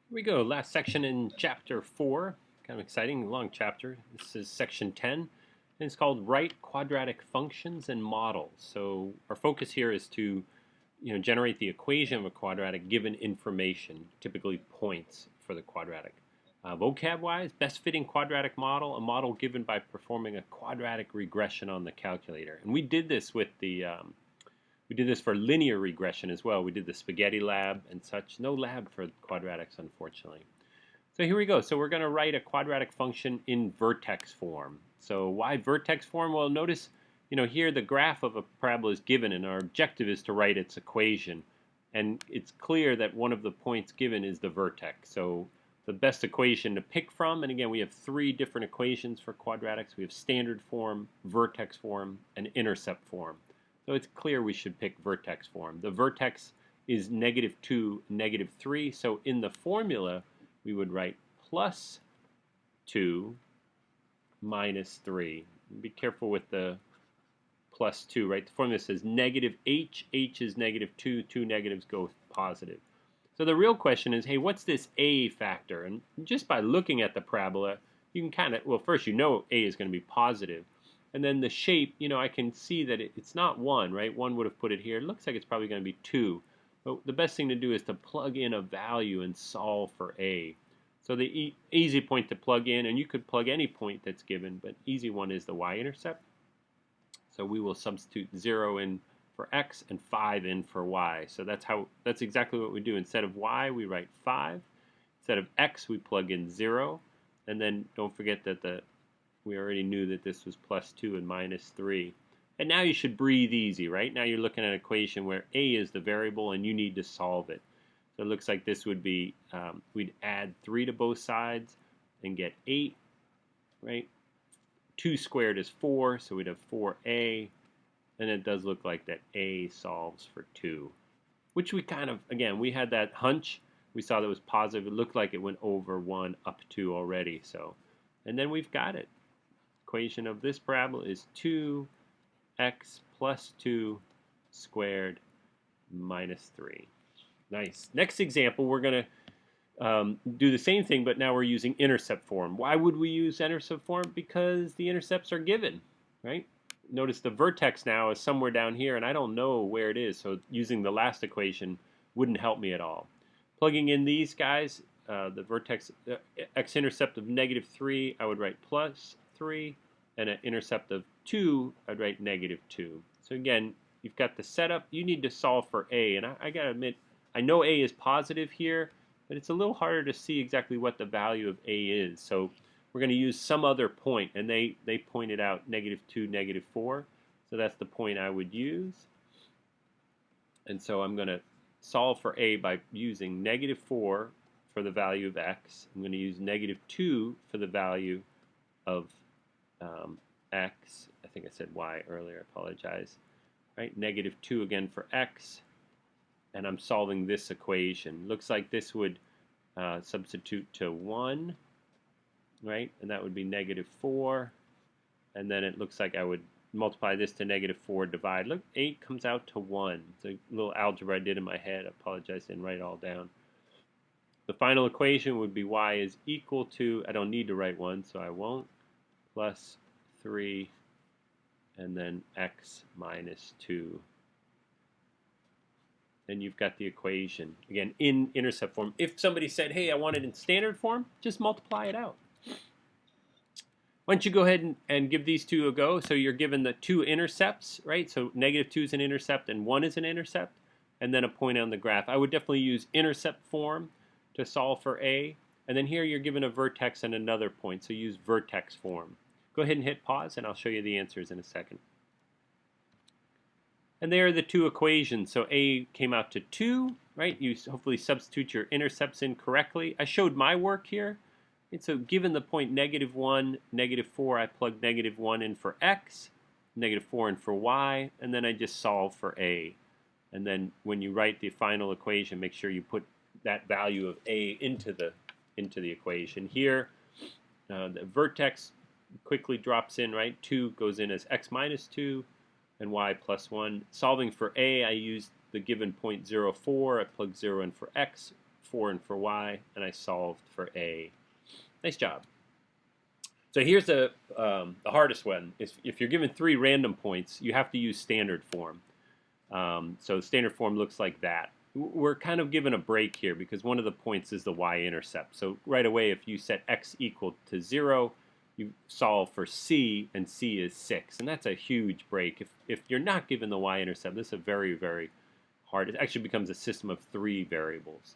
Here we go, last section in chapter 4. Kind of exciting, long chapter. This is section 10, and it's called Write Quadratic Functions and Models. So our focus here is to generate the equation of a quadratic given information, typically points for the quadratic. Vocab-wise, best fitting quadratic model, a model given by performing a quadratic regression on the calculator. And we did this with we did this for linear regression as well. We did the spaghetti lab and such. No lab for quadratics, unfortunately. So here we go. So we're going to write a quadratic function in vertex form. So why vertex form? Well, notice, here the graph of a parabola is given, and our objective is to write its equation. And it's clear that one of the points given is the vertex. So the best equation to pick from, and again, we have 3 different equations for quadratics. We have standard form, vertex form, and intercept form. So it's clear we should pick vertex form. The vertex is -2, -3. So in the formula, we would write +2 -3. Be careful with the +2, right? The formula says -h. H is -2. 2 negatives go positive. So the real question is, hey, what's this a factor? And just by looking at the parabola, you can kind of, well, first a is going to be positive. And then the shape, I can see that it's not 1, right? 1 would have put it here. It looks like it's probably going to be 2. But the best thing to do is to plug in a value and solve for a. So the easy point to plug in, and you could plug any point that's given, but easy one is the y-intercept. So we will substitute 0 in for x and 5 in for y. So that's exactly what we do. Instead of y, we write 5. Instead of x, we plug in 0. And then don't forget that we already knew that this was +2 and -3. And now you should breathe easy, right? Now you're looking at an equation where a is the variable and you need to solve it. So it looks like this would be, we'd add 3 to both sides and get 8, right? 2 squared is 4, so we'd have 4a. And it does look like that a solves for 2, which we kind of, again, we had that hunch. We saw that was positive. It looked like it went over 1 up 2 already. So, and then we've got it. Equation of this parabola is 2x plus 2 squared minus 3. Nice. Next example, we're going to do the same thing, but now we're using intercept form. Why would we use intercept form? Because the intercepts are given, right? Notice the vertex now is somewhere down here, and I don't know where it is, so using the last equation wouldn't help me at all. Plugging in these guys, the vertex x-intercept of -3, I would write +3, and an intercept of 2, I'd write -2. So again, you've got the setup. You need to solve for a, and I got to admit, I know a is positive here, but it's a little harder to see exactly what the value of a is. So we're going to use some other point, and they pointed out -2, -4. So that's the point I would use. And so I'm going to solve for a by using -4 for the value of x. I'm going to use -2 for the value of x. I think I said y earlier. I apologize. Right, -2 again for x. And I'm solving this equation. Looks like this would substitute to 1, right? And that would be -4. And then it looks like I would multiply this to -4, divide. Look, 8 comes out to 1. It's a little algebra I did in my head. I apologize, I didn't write it all down. The final equation would be y is equal to, I don't need to write 1, so I won't, plus 3, and then x minus 2. And you've got the equation, again, in intercept form. If somebody said, hey, I want it in standard form, just multiply it out. Why don't you go ahead and give these two a go? So you're given the 2 intercepts, right? So -2 is an intercept and 1 is an intercept, and then a point on the graph. I would definitely use intercept form to solve for a. And then here you're given a vertex and another point, so use vertex form. Go ahead and hit pause, and I'll show you the answers in a second. And there are the 2 equations. So a came out to 2, right? You hopefully substitute your intercepts in correctly. I showed my work here. And so given the point -1, -4, I plug -1 in for x, -4 in for y, and then I just solve for a. And then when you write the final equation, make sure you put that value of a into the equation. Here, the vertex quickly drops in, right? 2 goes in as x minus 2 and y plus 1. Solving for a, I used the given point 0, 4. I plug 0 in for x. for and for y, and I solved for a. Nice job. So here's the hardest one. If you're given 3 random points, you have to use standard form. So standard form looks like that. We're kind of given a break here because one of the points is the y-intercept. So right away, if you set x equal to 0, you solve for c, and c is 6. And that's a huge break. If you're not given the y-intercept, this is a very, very hard. It actually becomes a system of 3 variables.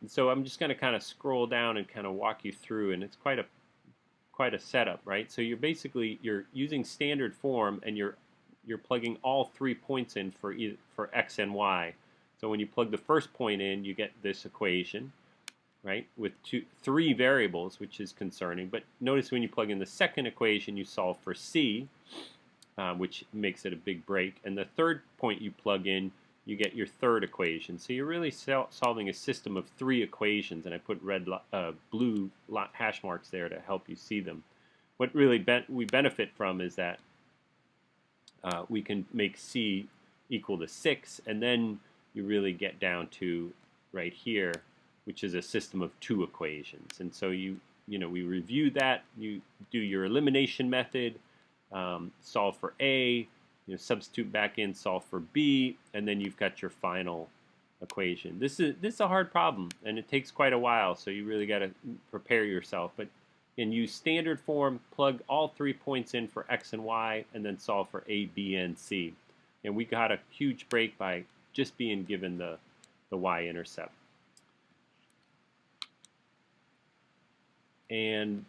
So I'm just going to kind of scroll down and kind of walk you through, and it's quite a setup, right? So you're using standard form, and you're plugging all 3 points in for x and y. So when you plug the first point in, you get this equation, right, with 3 variables, which is concerning. But notice when you plug in the second equation, you solve for c, which makes it a big break. And the third point you plug in, you get your third equation. So you're really solving a system of 3 equations, and I put blue hash marks there to help you see them. What really we benefit from is that we can make c equal to 6, and then you really get down to right here, which is a system of 2 equations. And so we review that. You do your elimination method, solve for a, substitute back in, solve for b, and then you've got your final equation. This is a hard problem, and it takes quite a while, so you really got to prepare yourself. But again, use standard form, plug all 3 points in for x and y, and then solve for a, b, and c. And we got a huge break by just being given the y-intercept. And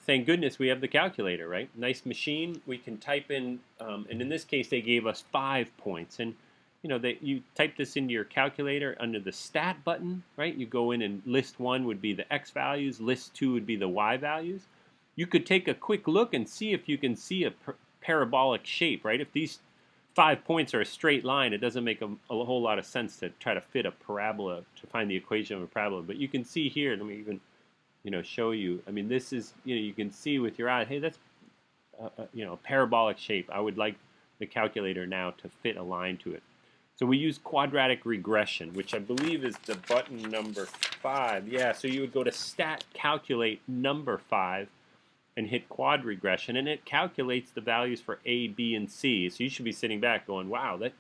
thank goodness we have the calculator, right? Nice machine. We can type in, and in this case, they gave us 5 points. And, you type this into your calculator under the stat button, right? You go in, and list 1 would be the x values, list 2 would be the y values. You could take a quick look and see if you can see a parabolic shape, right? If these 5 points are a straight line, it doesn't make a whole lot of sense to try to fit a parabola, to find the equation of a parabola. But you can see here, let me even show you. I mean, this is, you can see with your eye, hey, that's, a parabolic shape. I would like the calculator now to fit a line to it. So we use quadratic regression, which I believe is the button number 5. Yeah, so you would go to stat calculate number 5 and hit quad regression, and it calculates the values for a, b, and c. So you should be sitting back going, wow, that,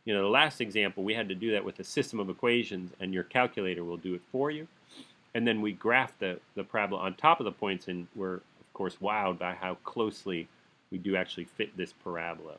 the last example, we had to do that with a system of equations, and your calculator will do it for you. And then we graph the parabola on top of the points, and we're, of course, wowed by how closely we do actually fit this parabola.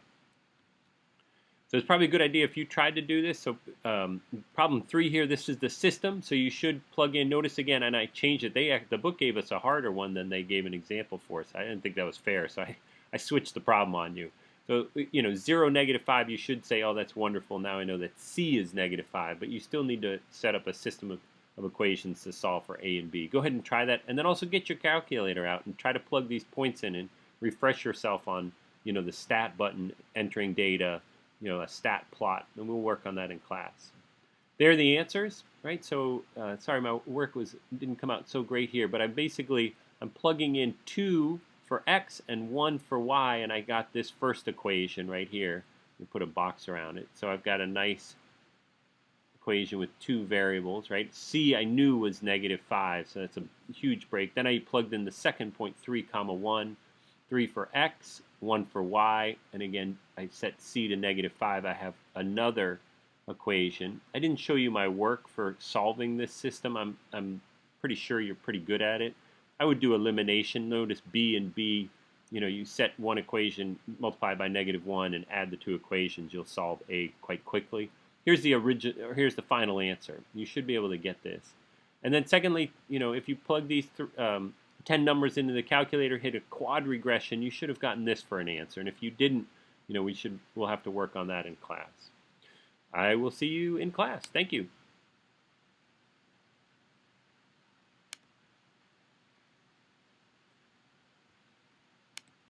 So it's probably a good idea if you tried to do this. So problem 3 here, this is the system. So you should plug in, notice again, and I changed it. The book gave us a harder one than they gave an example for us. I didn't think that was fair, so I switched the problem on you. So, 0, -5, you should say, oh, that's wonderful. Now I know that c is -5, but you still need to set up a system of equations to solve for a and b. Go ahead and try that, and then also get your calculator out and try to plug these points in and refresh yourself on, the stat button, entering data, a stat plot, and we'll work on that in class. There are the answers, right? So, sorry, my work didn't come out so great here, but I'm plugging in 2 for x and 1 for y, and I got this first equation right here. We put a box around it. So I've got a nice equation with 2 variables, right? C I knew was -5, so that's a huge break. Then I plugged in the second point, 3, 1, 3 for x, 1 for y, and again, I set c to -5. I have another equation. I didn't show you my work for solving this system. I'm pretty sure you're pretty good at it. I would do elimination. Notice b and b, you set one equation, multiply by -1, and add the 2 equations. You'll solve a quite quickly. Here's the final answer. You should be able to get this. And then secondly, if you plug these 10 numbers into the calculator, hit a quad regression, you should have gotten this for an answer. And if you didn't, we'll have to work on that in class. I will see you in class. Thank you.